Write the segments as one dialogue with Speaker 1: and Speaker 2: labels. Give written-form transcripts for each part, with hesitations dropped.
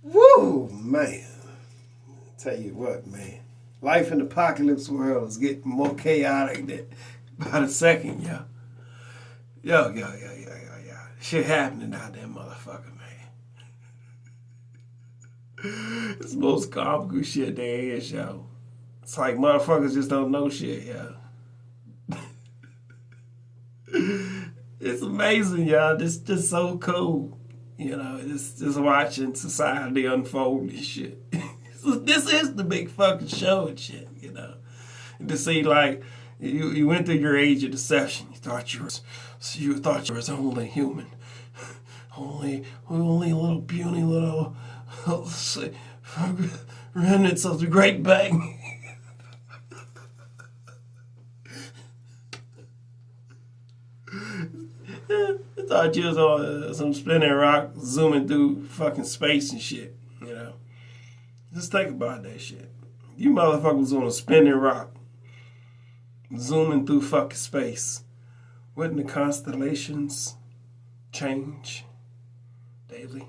Speaker 1: Woo, man. Tell you what, man. Life in the apocalypse world is getting more chaotic than by the second, yo. Yo. Shit happening out there, motherfucker, man. It's the most comical shit there is, yo. It's like motherfuckers just don't know shit, yo. It's amazing, y'all. This just so cool. You know, it's just watching society unfold and shit. This is the big fucking show and shit, you know. And to see like you went through your age of deception. You thought you was only human. Only little puny little remnants of the Great Bang. I thought you was on some spinning rock zooming through fucking space and shit, you know. Just think about that shit. You motherfuckers on a spinning rock zooming through fucking space. Wouldn't the constellations change daily?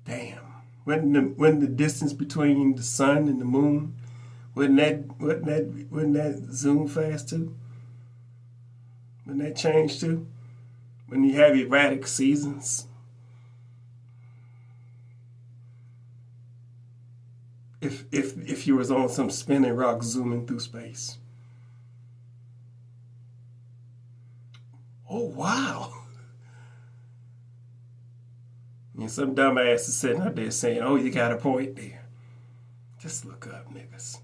Speaker 1: Damn. Wouldn't the distance between the sun and the moon, wouldn't that zoom fast too? Wouldn't that change too? When you have erratic seasons? If you was on some spinning rock zooming through space. Oh wow. And some dumbass is sitting up there saying, oh, you got a point there. Just look up, niggas.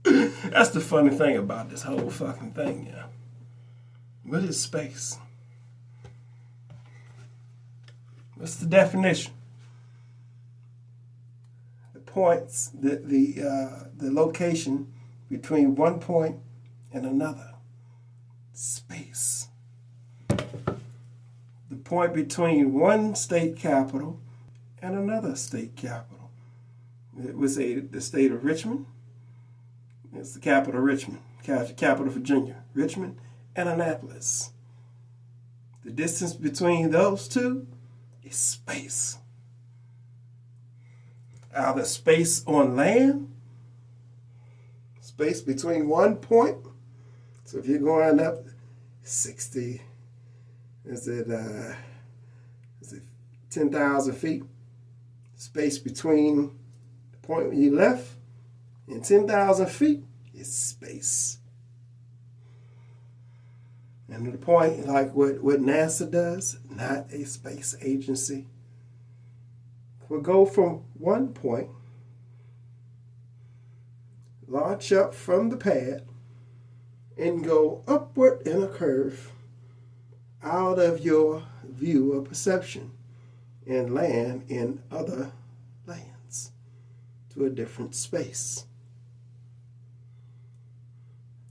Speaker 1: That's the funny thing about this whole fucking thing, yeah. What is space? What's the definition? The points, the location between one point and another. Space. The point between one state capital and another state capital. It was the state of Richmond. It's the capital of Richmond, capital of Virginia, Richmond and Annapolis. The distance between those two is space. Either space on land, space between one point. So if you're going up 60, is it 10,000 feet? Space between the point where you left and 10,000 feet is space. And the point, like what NASA does, not a space agency, will go from one point, launch up from the pad, and go upward in a curve out of your view of perception and land in other lands to a different space.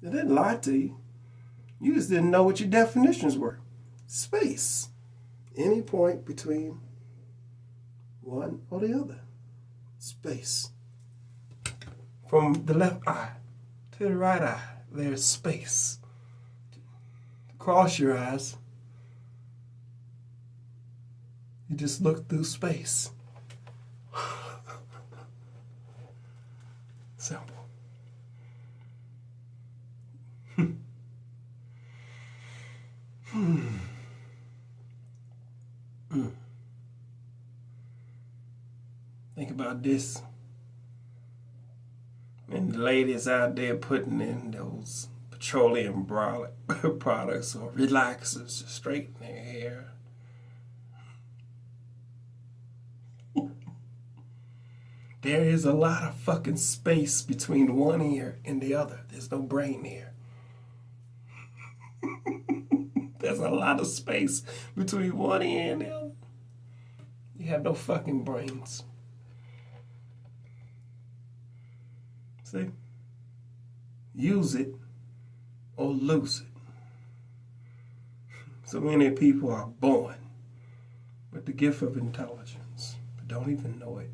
Speaker 1: They didn't lie to you. You just didn't know what your definitions were. Space. Any point between one or the other. Space. From the left eye to the right eye, there's space. Cross your eyes. You just look through space. Simple. Think about this. And the ladies out there putting in those petroleum products or relaxers to straighten their hair. There is a lot of fucking space between one ear and the other. There's no brain here. There's a lot of space between one ear and the other. You have no fucking brains. See? Use it or lose it. So many people are born with the gift of intelligence, but don't even know it.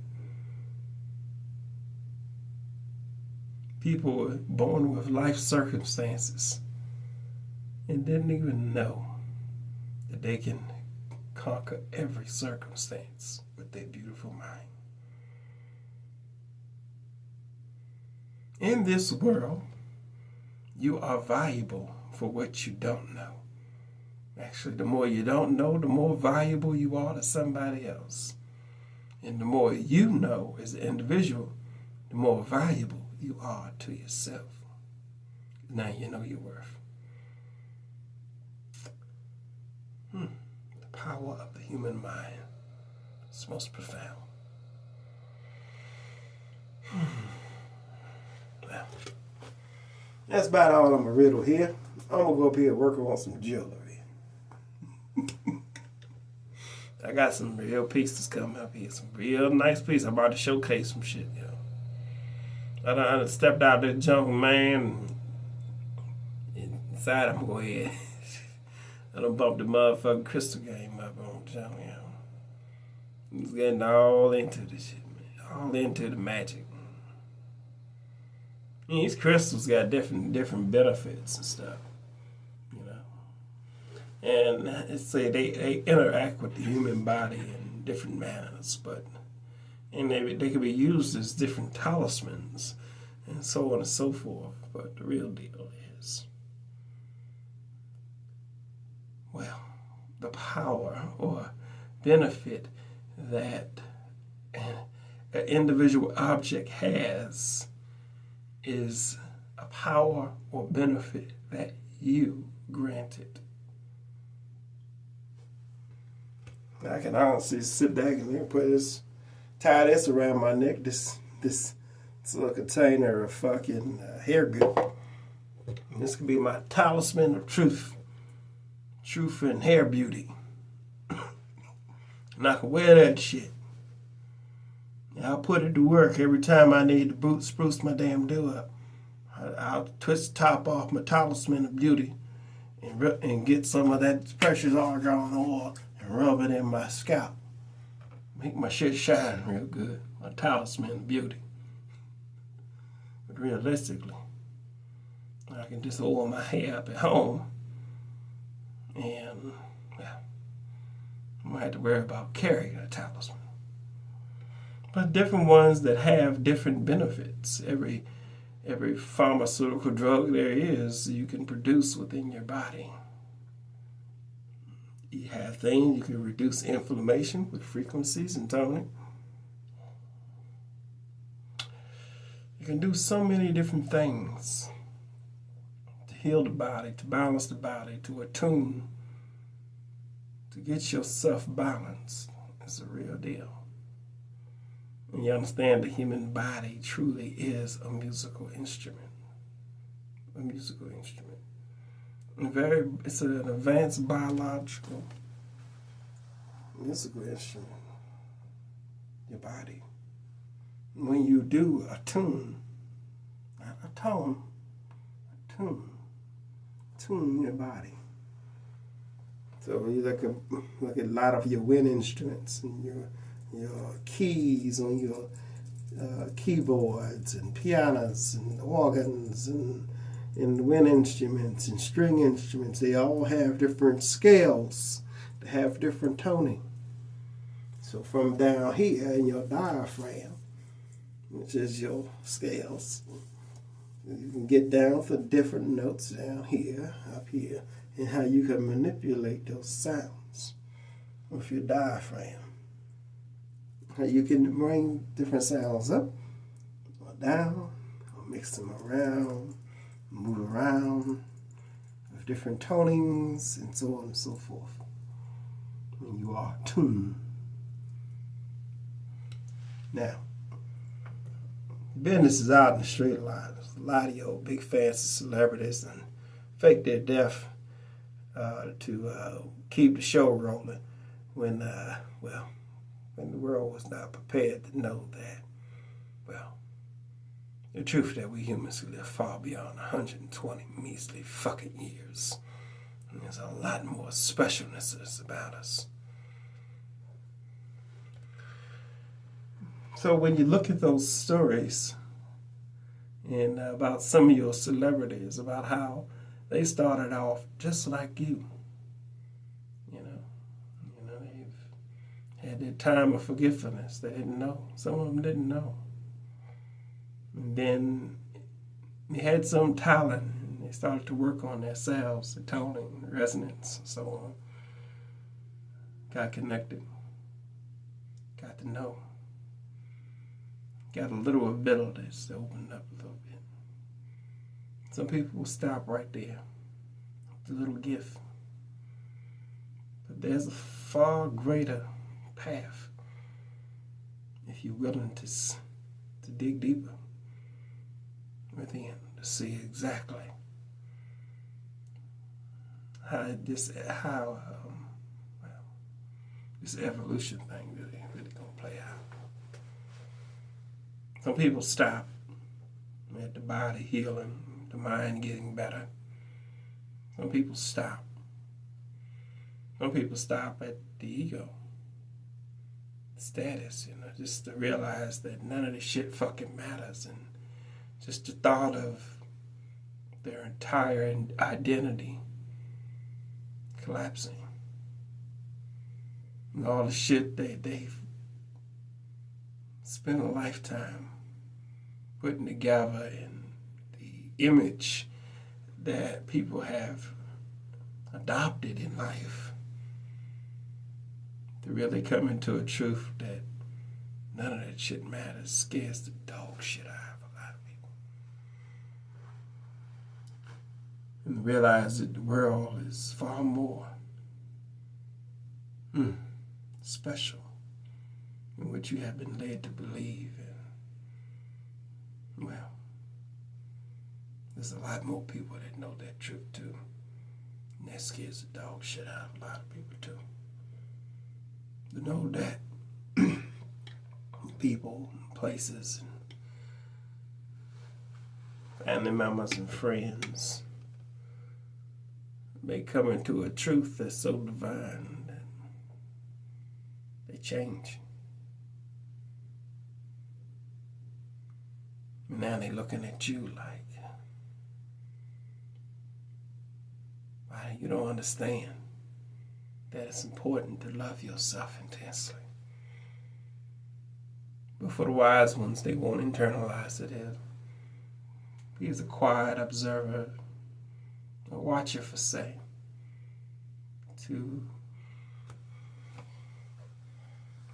Speaker 1: People were born with life circumstances and didn't even know that they can conquer every circumstance with their beautiful mind. In this world, you are valuable for what you don't know. Actually, the more you don't know, the more valuable you are to somebody else. And the more you know as an individual, the more valuable you are to yourself. Now you know your worth. The power of the human mind is most profound. Well, that's about all I'm going to riddle here. I'm going to go up here and work on some jewelry. I got some real pieces coming up here. Some real nice pieces. I'm about to showcase some shit, yo. I done stepped out of the jungle, man. Inside, I'm going to go ahead. I done bumped the motherfucking crystal game up on the jungle, yo. He's getting all into this shit, man. All into the magic. And these crystals got different benefits and stuff, you know. And it's say they interact with the human body in different manners, and they can be used as different talismans and so on and so forth. But the real deal is, well, the power or benefit that an individual object has is a power or benefit that you granted. I can honestly sit back and tie this around my neck, this little container of fucking hair goo. This could be my talisman of truth and hair beauty. And I can wear that shit. I'll put it to work every time I need to spruce my damn do up. I'll twist the top off my talisman of beauty and get some of that precious argan oil and rub it in my scalp. Make my shit shine real good. My talisman of beauty. But realistically, I can just oil my hair up at home and, well, I might have to worry about carrying a talisman. But different ones that have different benefits. Every pharmaceutical drug there is, you can produce within your body. You have things, you can reduce inflammation with frequencies and toning. You can do so many different things to heal the body, to balance the body, to attune, to get yourself balanced. It's a real deal. And you understand the human body truly is a musical instrument. A musical instrument. It's an advanced biological musical instrument. Your body. When you do a tune, not a tone, a tune your body. So when you look at a lot of your wind instruments and your keys on your keyboards and pianos and organs and wind instruments and string instruments, they all have different scales. They have different toning. So from down here in your diaphragm, which is your scales, you can get down for different notes down here, up here, and how you can manipulate those sounds with your diaphragm. You can bring different sounds up or down, or mix them around, move around with different tonings and so on and so forth. When you are tuned. Now, business is out in the straight line. There's a lot of your big fancy celebrities and fake their death to keep the show rolling when the world was not prepared to know that, the truth that we humans live far beyond 120 measly fucking years. And there's a lot more specialnesses about us. So when you look at those stories and about some of your celebrities, about how they started off just like you. They've had their time of forgiveness. They didn't know. Some of them didn't know. And then they had some talent, and they started to work on themselves, the toning, the resonance, and so on. Got connected. Got to know. Got a little abilities to open up a little bit. Some people will stop right there. The little gift. But there's a far greater path if you're willing to dig deeper within to see exactly how this evolution thing really gonna play out. Some people stop at the body healing, the mind getting better. Some people stop. Some people stop at the ego, status, just to realize that none of this shit fucking matters, and just the thought of their entire identity collapsing. And all the shit they've spent a lifetime putting together, and the image that people have adopted in life, to really come into a truth that none of that shit matters, scares the dog shit out of a lot of people. And realize that the world is far more special than what you have been led to believe. And, well, there's a lot more people that know that truth too. And that scares the dog shit out of a lot of people too. To know that people, places, and family members and friends may come into a truth that's so divine that they change. And now they're looking at you like, why you don't understand that it's important to love yourself intensely. But for the wise ones, they won't internalize it. Be as a quiet observer, a watcher for say, to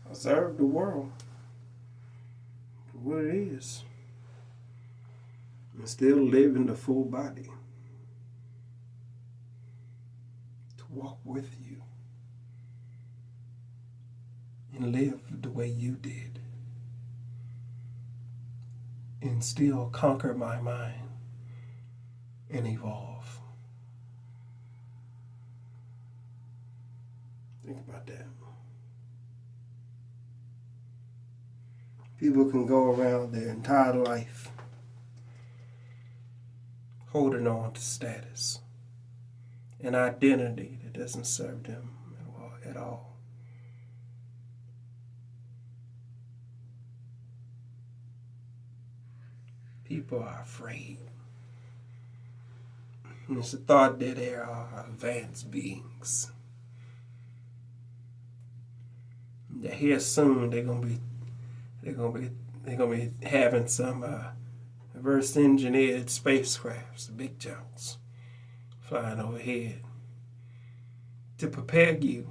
Speaker 1: observe the world for what it is, and still live in the full body, to walk with you and live the way you did, and still conquer my mind and evolve. Think about that. People can go around their entire life holding on to status, an identity that doesn't serve them at all. People are afraid. And it's the thought that they are advanced beings. That here soon they're gonna be having some reverse engineered spacecrafts, the big junks, flying overhead to prepare you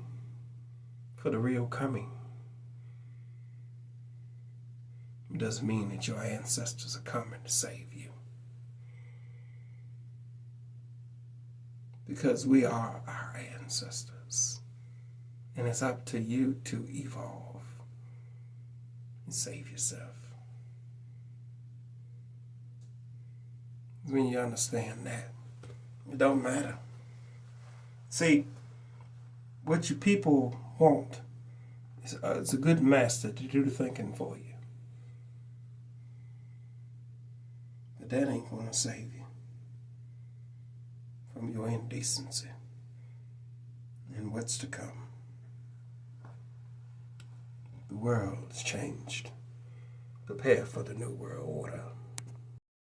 Speaker 1: for the real coming. It doesn't mean that your ancestors are coming to save you. Because we are our ancestors. And it's up to you to evolve and save yourself. When you understand that, it don't matter. See, what you people want is it's a good master to do the thinking for you. But that ain't going to save you from your indecency and what's to come. The world has changed. Prepare for the new world order.